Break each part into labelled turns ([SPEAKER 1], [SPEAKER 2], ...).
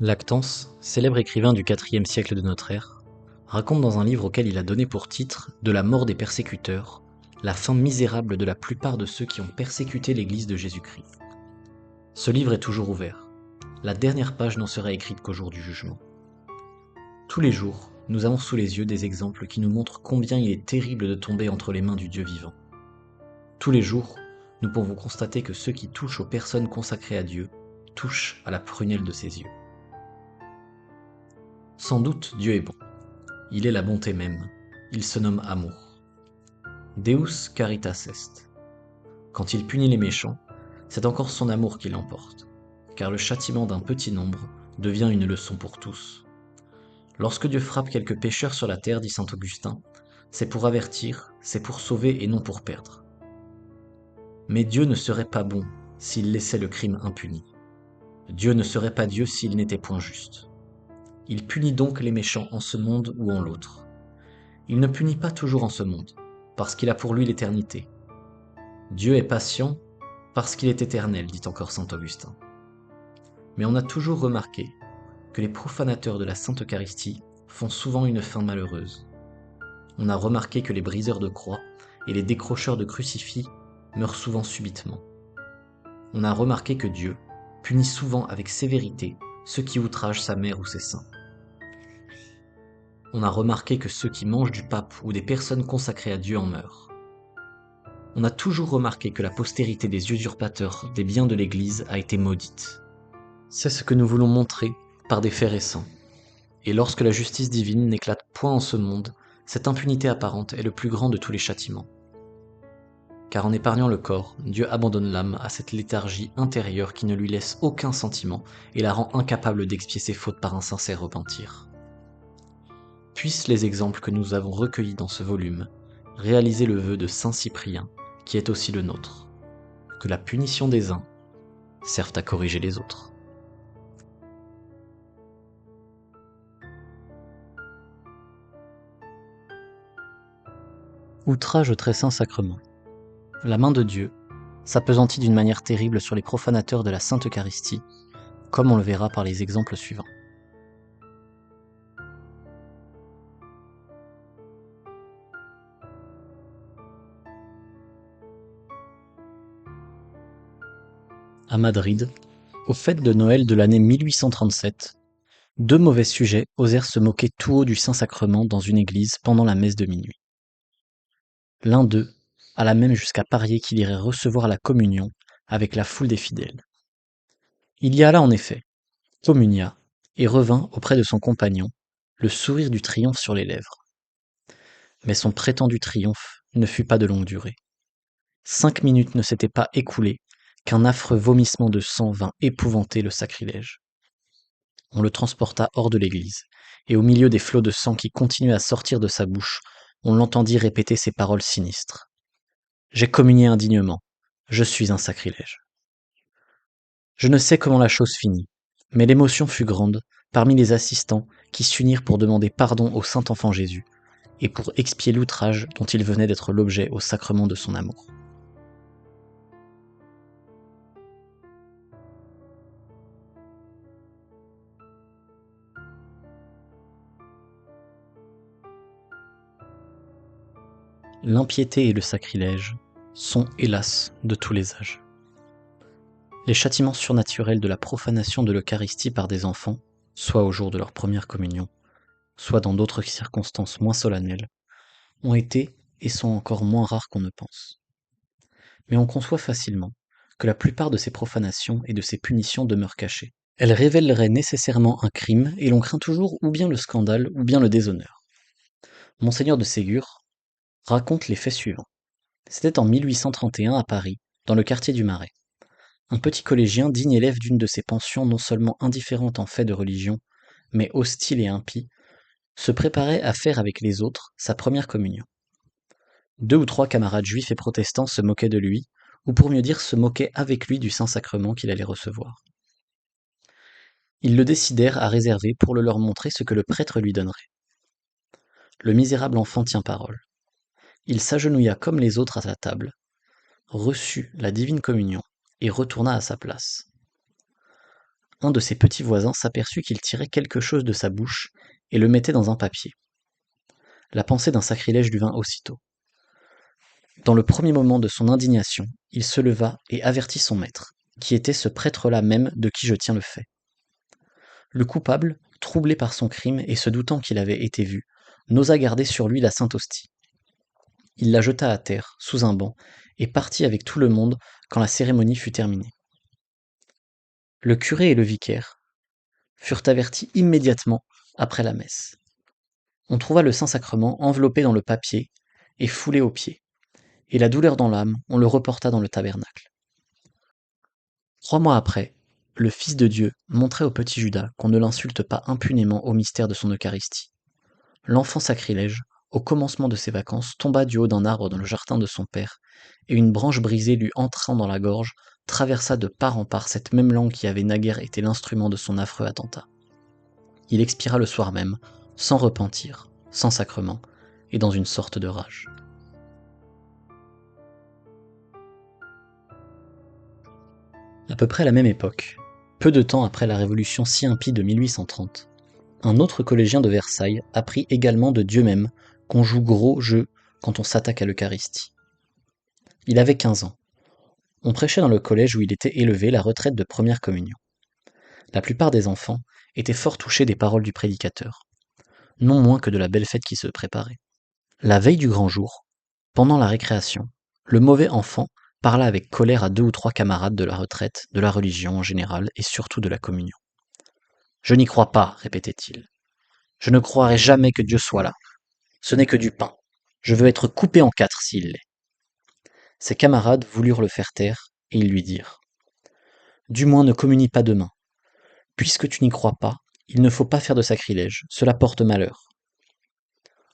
[SPEAKER 1] Lactance, célèbre écrivain du IVe siècle de notre ère, raconte dans un livre auquel il a donné pour titre « De la mort des persécuteurs », la fin misérable de la plupart de ceux qui ont persécuté l'Église de Jésus-Christ. Ce livre est toujours ouvert. La dernière page n'en sera écrite qu'au jour du jugement. Tous les jours, nous avons sous les yeux des exemples qui nous montrent combien il est terrible de tomber entre les mains du Dieu vivant. Tous les jours, nous pouvons constater que ceux qui touchent aux personnes consacrées à Dieu touchent à la prunelle de ses yeux. Sans doute Dieu est bon. Il est la bonté même. Il se nomme amour. Deus caritas est. Quand il punit les méchants, c'est encore son amour qui l'emporte, car le châtiment d'un petit nombre devient une leçon pour tous. Lorsque Dieu frappe quelques pécheurs sur la terre, dit saint Augustin, c'est pour avertir, c'est pour sauver et non pour perdre. Mais Dieu ne serait pas bon s'il laissait le crime impuni. Dieu ne serait pas Dieu s'il n'était point juste. Il punit donc les méchants en ce monde ou en l'autre. Il ne punit pas toujours en ce monde, parce qu'il a pour lui l'éternité. Dieu est patient parce qu'il est éternel, dit encore saint Augustin. Mais on a toujours remarqué que les profanateurs de la Sainte Eucharistie font souvent une fin malheureuse. On a remarqué que les briseurs de croix et les décrocheurs de crucifix meurent souvent subitement. On a remarqué que Dieu punit souvent avec sévérité ceux qui outragent sa mère ou ses saints. On a remarqué que ceux qui mangent du pape ou des personnes consacrées à Dieu en meurent. On a toujours remarqué que la postérité des usurpateurs des biens de l'Église a été maudite. C'est ce que nous voulons montrer par des faits récents. Et lorsque la justice divine n'éclate point en ce monde, cette impunité apparente est le plus grand de tous les châtiments. Car en épargnant le corps, Dieu abandonne l'âme à cette léthargie intérieure qui ne lui laisse aucun sentiment et la rend incapable d'expier ses fautes par un sincère repentir. Puissent les exemples que nous avons recueillis dans ce volume réaliser le vœu de saint Cyprien, qui est aussi le nôtre, que la punition des uns serve à corriger les autres. Outrage au très saint sacrement. La main de Dieu s'appesantit d'une manière terrible sur les profanateurs de la Sainte Eucharistie, comme on le verra par les exemples suivants. À Madrid, aux fêtes de Noël de l'année 1837, deux mauvais sujets osèrent se moquer tout haut du Saint-Sacrement dans une église pendant la messe de minuit. L'un d'eux alla même jusqu'à parier qu'il irait recevoir la communion avec la foule des fidèles. Il y alla en effet, communia, et revint auprès de son compagnon, le sourire du triomphe sur les lèvres. Mais son prétendu triomphe ne fut pas de longue durée. 5 minutes ne s'étaient pas écoulées qu'un affreux vomissement de sang vint épouvanter le sacrilège. On le transporta hors de l'église, et au milieu des flots de sang qui continuaient à sortir de sa bouche, on l'entendit répéter ces paroles sinistres. « J'ai communié indignement, je suis un sacrilège. » Je ne sais comment la chose finit, mais l'émotion fut grande parmi les assistants qui s'unirent pour demander pardon au saint enfant Jésus, et pour expier l'outrage dont il venait d'être l'objet au sacrement de son amour. L'impiété et le sacrilège sont, hélas, de tous les âges. Les châtiments surnaturels de la profanation de l'Eucharistie par des enfants, soit au jour de leur première communion, soit dans d'autres circonstances moins solennelles, ont été et sont encore moins rares qu'on ne pense. Mais on conçoit facilement que la plupart de ces profanations et de ces punitions demeurent cachées. Elles révéleraient nécessairement un crime et l'on craint toujours ou bien le scandale ou bien le déshonneur. Monseigneur de Ségur raconte les faits suivants. C'était en 1831 à Paris, dans le quartier du Marais. Un petit collégien, digne élève d'une de ces pensions non seulement indifférente en fait de religion, mais hostile et impie, se préparait à faire avec les autres sa première communion. 2 ou 3 camarades juifs et protestants se moquaient de lui, ou pour mieux dire se moquaient avec lui du Saint-Sacrement qu'il allait recevoir. Ils le décidèrent à réserver pour le leur montrer ce que le prêtre lui donnerait. Le misérable enfant tient parole. Il s'agenouilla comme les autres à sa table, reçut la divine communion et retourna à sa place. un de ses petits voisins s'aperçut qu'il tirait quelque chose de sa bouche et le mettait dans un papier. La pensée d'un sacrilège lui vint aussitôt. Dans le premier moment de son indignation, il se leva et avertit son maître, qui était ce prêtre-là même de qui je tiens le fait. Le coupable, troublé par son crime et se doutant qu'il avait été vu, n'osa garder sur lui la sainte hostie. Il la jeta à terre, sous un banc, et partit avec tout le monde quand la cérémonie fut terminée. Le curé et le vicaire furent avertis immédiatement après la messe. On trouva le Saint-Sacrement enveloppé dans le papier et foulé aux pieds, et la douleur dans l'âme, on le reporta dans le tabernacle. 3 mois après, le Fils de Dieu montrait au petit Judas qu'on ne l'insulte pas impunément au mystère de son Eucharistie. L'enfant sacrilège, au commencement de ses vacances, tomba du haut d'un arbre dans le jardin de son père, et une branche brisée lui entrant dans la gorge, traversa de part en part cette même langue qui avait naguère été l'instrument de son affreux attentat. Il expira le soir même, sans repentir, sans sacrement, et dans une sorte de rage. À peu près à la même époque, peu de temps après la révolution si impie de 1830, un autre collégien de Versailles apprit également de Dieu même qu'on joue gros jeu quand on s'attaque à l'Eucharistie. Il avait 15 ans. On prêchait dans le collège où il était élevé la retraite de première communion. La plupart des enfants étaient fort touchés des paroles du prédicateur, non moins que de la belle fête qui se préparait. La veille du grand jour, pendant la récréation, le mauvais enfant parla avec colère à 2 ou 3 camarades de la retraite, de la religion en général et surtout de la communion. Je n'y crois pas, répétait-il. Je ne croirai jamais que Dieu soit là. Ce n'est que du pain. Je veux être coupé en 4 s'il l'est. Ses camarades voulurent le faire taire, et ils lui dirent. Du moins ne communie pas demain. Puisque tu n'y crois pas, il ne faut pas faire de sacrilège, cela porte malheur.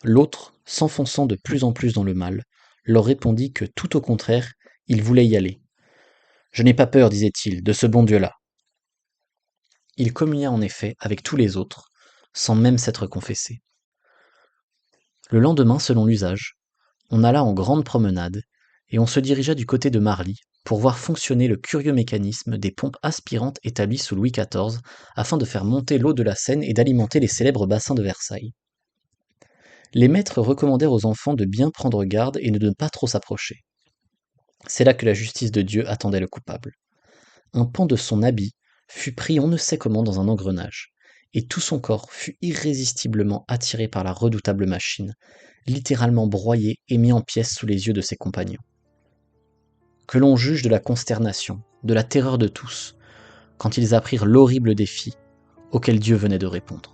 [SPEAKER 1] L'autre, s'enfonçant de plus en plus dans le mal, leur répondit que tout au contraire, il voulait y aller. Je n'ai pas peur, disait-il, de ce bon Dieu-là. Il communia en effet avec tous les autres, sans même s'être confessé. Le lendemain, selon l'usage, on alla en grande promenade, et on se dirigea du côté de Marly, pour voir fonctionner le curieux mécanisme des pompes aspirantes établies sous Louis XIV afin de faire monter l'eau de la Seine et d'alimenter les célèbres bassins de Versailles. Les maîtres recommandèrent aux enfants de bien prendre garde et de ne pas trop s'approcher. C'est là que la justice de Dieu attendait le coupable. Un pan de son habit fut pris on ne sait comment dans un engrenage, et tout son corps fut irrésistiblement attiré par la redoutable machine, littéralement broyé et mis en pièces sous les yeux de ses compagnons. Que l'on juge de la consternation, de la terreur de tous, quand ils apprirent l'horrible défi auquel Dieu venait de répondre.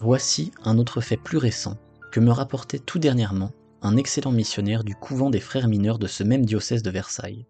[SPEAKER 1] Voici un autre fait plus récent que me rapportait tout dernièrement un excellent missionnaire du couvent des frères mineurs de ce même diocèse de Versailles.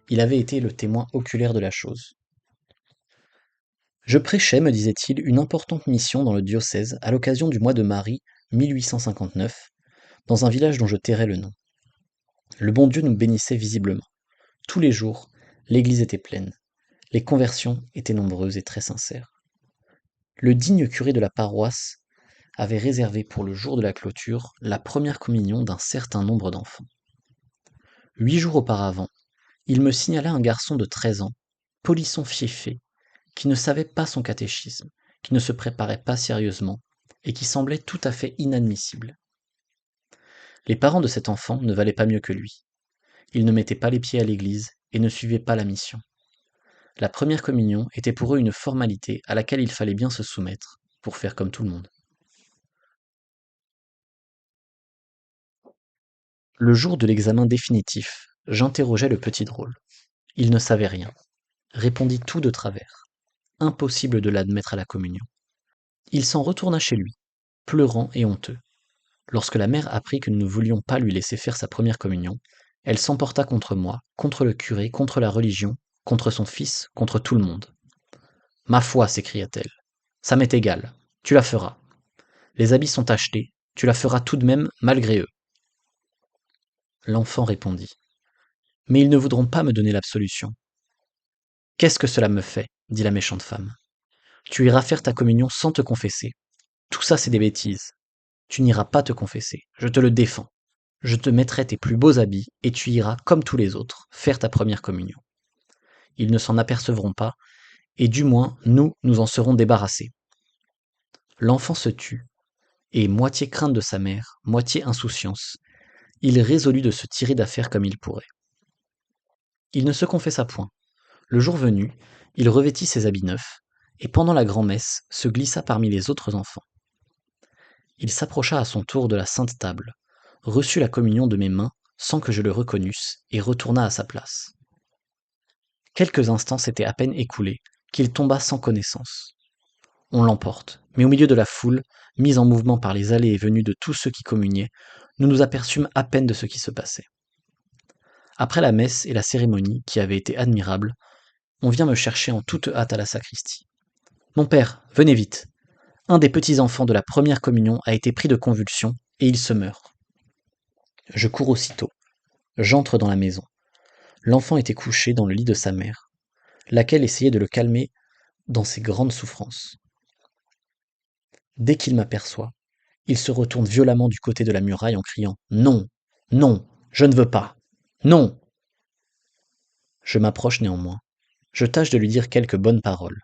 [SPEAKER 1] Il avait été le témoin oculaire de la chose. Je prêchais, me disait-il, une importante mission dans le diocèse à l'occasion du mois de Marie 1859, dans un village dont je tairai le nom. Le bon Dieu nous bénissait visiblement. Tous les jours, l'église était pleine. Les conversions étaient nombreuses et très sincères. Le digne curé de la paroisse avait réservé pour le jour de la clôture la première communion d'un certain nombre d'enfants. 8 jours auparavant, il me signala un garçon de 13 ans, polisson fieffé, qui ne savait pas son catéchisme, qui ne se préparait pas sérieusement, et qui semblait tout à fait inadmissible. Les parents de cet enfant ne valaient pas mieux que lui. Ils ne mettaient pas les pieds à l'église et ne suivaient pas la mission. La première communion était pour eux une formalité à laquelle il fallait bien se soumettre, pour faire comme tout le monde. Le jour de l'examen définitif, j'interrogeai le petit drôle. Il ne savait rien, répondit tout de travers. Impossible de l'admettre à la communion. Il s'en retourna chez lui, pleurant et honteux. Lorsque la mère apprit que nous ne voulions pas lui laisser faire sa première communion, elle s'emporta contre moi, contre le curé, contre la religion, contre son fils, contre tout le monde. Ma foi, s'écria-t-elle, ça m'est égal, tu la feras. Les habits sont achetés, tu la feras tout de même malgré eux. L'enfant répondit. Mais ils ne voudront pas me donner l'absolution. Qu'est-ce que cela me fait dit la méchante femme. Tu iras faire ta communion sans te confesser. Tout ça, c'est des bêtises. Tu n'iras pas te confesser, je te le défends. Je te mettrai tes plus beaux habits, et tu iras, comme tous les autres, faire ta première communion. Ils ne s'en apercevront pas, et du moins, nous en serons débarrassés. » L'enfant se tut, et, moitié crainte de sa mère, moitié insouciance, il résolut de se tirer d'affaire comme il pourrait. Il ne se confessa point. Le jour venu, il revêtit ses habits neufs, et pendant la grand-messe se glissa parmi les autres enfants. Il s'approcha à son tour de la sainte table, reçut la communion de mes mains sans que je le reconnusse, et retourna à sa place. Quelques instants s'étaient à peine écoulés qu'il tomba sans connaissance. On l'emporte, mais au milieu de la foule, mise en mouvement par les allées et venues de tous ceux qui communiaient, nous nous aperçûmes à peine de ce qui se passait. Après la messe et la cérémonie, qui avait été admirable, on vient me chercher en toute hâte à la sacristie. Mon père, venez vite. Un des petits-enfants de la première communion a été pris de convulsions, et il se meurt. Je cours aussitôt. J'entre dans la maison. L'enfant était couché dans le lit de sa mère, laquelle essayait de le calmer dans ses grandes souffrances. Dès qu'il m'aperçoit, il se retourne violemment du côté de la muraille en criant « Non, non, je ne veux pas, non !» Je m'approche néanmoins. Je tâche de lui dire quelques bonnes paroles.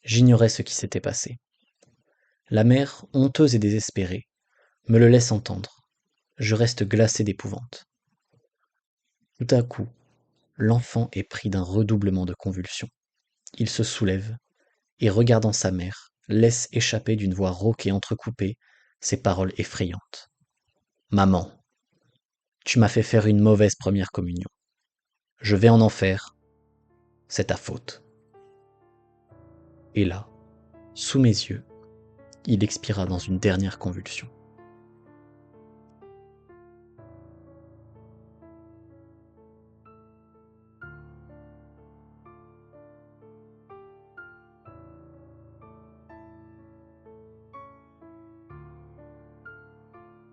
[SPEAKER 1] J'ignorais ce qui s'était passé. La mère, honteuse et désespérée, me le laisse entendre. Je reste glacé d'épouvante. Tout à coup, l'enfant est pris d'un redoublement de convulsions. Il se soulève et, regardant sa mère, laisse échapper d'une voix rauque et entrecoupée ces paroles effrayantes. « Maman, tu m'as fait faire une mauvaise première communion. Je vais en enfer. C'est ta faute. » Et là, sous mes yeux, il expira dans une dernière convulsion.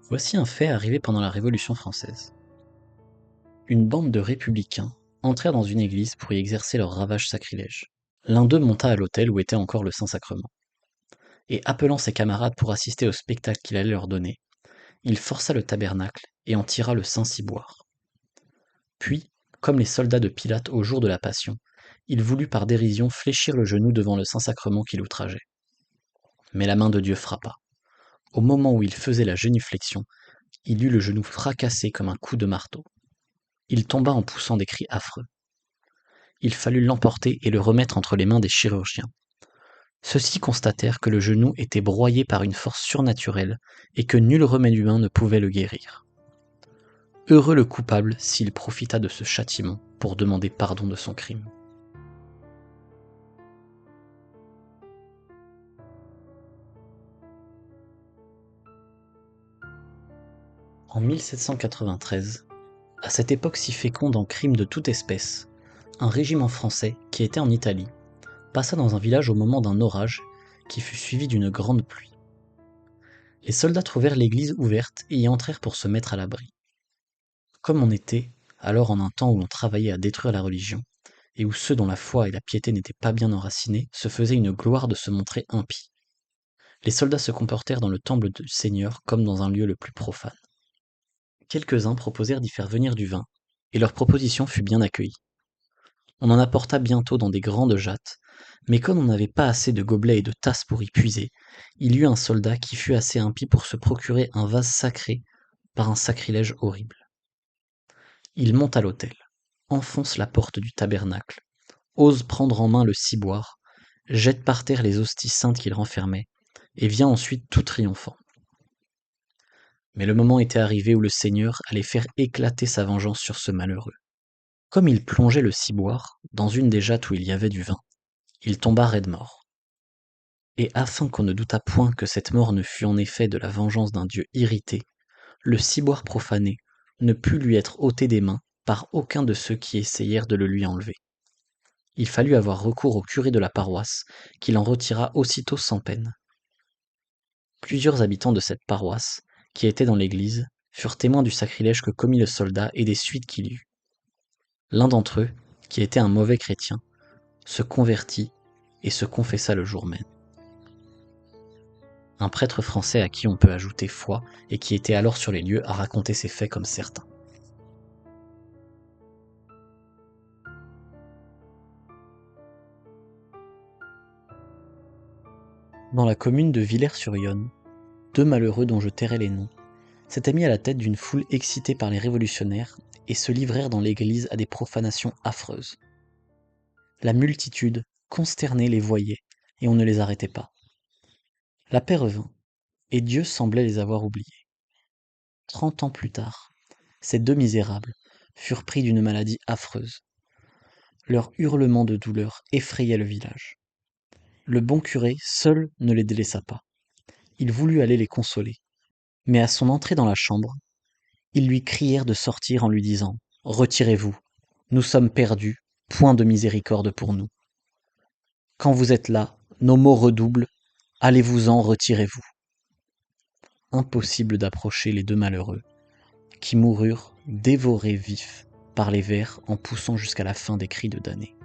[SPEAKER 1] Voici un fait arrivé pendant la Révolution française. Une bande de républicains entrèrent dans une église pour y exercer leur ravage sacrilège. L'un d'eux monta à l'autel où était encore le Saint-Sacrement, et appelant ses camarades pour assister au spectacle qu'il allait leur donner, il força le tabernacle et en tira le Saint-Ciboire. Puis, comme les soldats de Pilate au jour de la Passion, il voulut par dérision fléchir le genou devant le Saint-Sacrement qu'il outrageait. Mais la main de Dieu frappa. Au moment où il faisait la génuflexion, il eut le genou fracassé comme un coup de marteau. Il tomba en poussant des cris affreux. Il fallut l'emporter et le remettre entre les mains des chirurgiens. Ceux-ci constatèrent que le genou était broyé par une force surnaturelle et que nul remède humain ne pouvait le guérir. Heureux le coupable s'il profita de ce châtiment pour demander pardon de son crime. En 1793, à cette époque si féconde en crimes de toute espèce, un régiment français, qui était en Italie, passa dans un village au moment d'un orage qui fut suivi d'une grande pluie. Les soldats trouvèrent l'église ouverte et y entrèrent pour se mettre à l'abri. Comme on était alors en un temps où l'on travaillait à détruire la religion, et où ceux dont la foi et la piété n'étaient pas bien enracinés se faisaient une gloire de se montrer impies, les soldats se comportèrent dans le temple du Seigneur comme dans un lieu le plus profane. Quelques-uns proposèrent d'y faire venir du vin, et leur proposition fut bien accueillie. On en apporta bientôt dans des grandes jattes, mais comme on n'avait pas assez de gobelets et de tasses pour y puiser, il y eut un soldat qui fut assez impie pour se procurer un vase sacré par un sacrilège horrible. Il monte à l'autel, enfonce la porte du tabernacle, ose prendre en main le ciboire, jette par terre les hosties saintes qu'il renfermait, et vient ensuite tout triomphant. Mais le moment était arrivé où le Seigneur allait faire éclater sa vengeance sur ce malheureux. Comme il plongeait le ciboire dans une des jattes où il y avait du vin, il tomba raide mort. Et afin qu'on ne doutât point que cette mort ne fût en effet de la vengeance d'un Dieu irrité, le ciboire profané ne put lui être ôté des mains par aucun de ceux qui essayèrent de le lui enlever. Il fallut avoir recours au curé de la paroisse, qui l'en retira aussitôt sans peine. Plusieurs habitants de cette paroisse, qui étaient dans l'église, furent témoins du sacrilège que commit le soldat et des suites qu'il eut. L'un d'entre eux, qui était un mauvais chrétien, se convertit et se confessa le jour même. Un prêtre français à qui on peut ajouter foi et qui était alors sur les lieux a raconté ces faits comme certains. Dans la commune de Villers-sur-Yonne, 2 malheureux dont je tairai les noms s'étaient mis à la tête d'une foule excitée par les révolutionnaires et se livrèrent dans l'église à des profanations affreuses. La multitude, consternée, les voyait, et on ne les arrêtait pas. La paix revint, et Dieu semblait les avoir oubliés. 30 ans plus tard, ces 2 misérables furent pris d'une maladie affreuse. Leurs hurlements de douleur effrayaient le village. Le bon curé seul ne les délaissa pas. Il voulut aller les consoler, mais à son entrée dans la chambre, ils lui crièrent de sortir en lui disant « Retirez-vous, nous sommes perdus, point de miséricorde pour nous. Quand vous êtes là, nos maux redoublent, allez-vous-en, retirez-vous. » Impossible d'approcher les 2 malheureux, qui moururent dévorés vifs par les vers en poussant jusqu'à la fin des cris de damnés.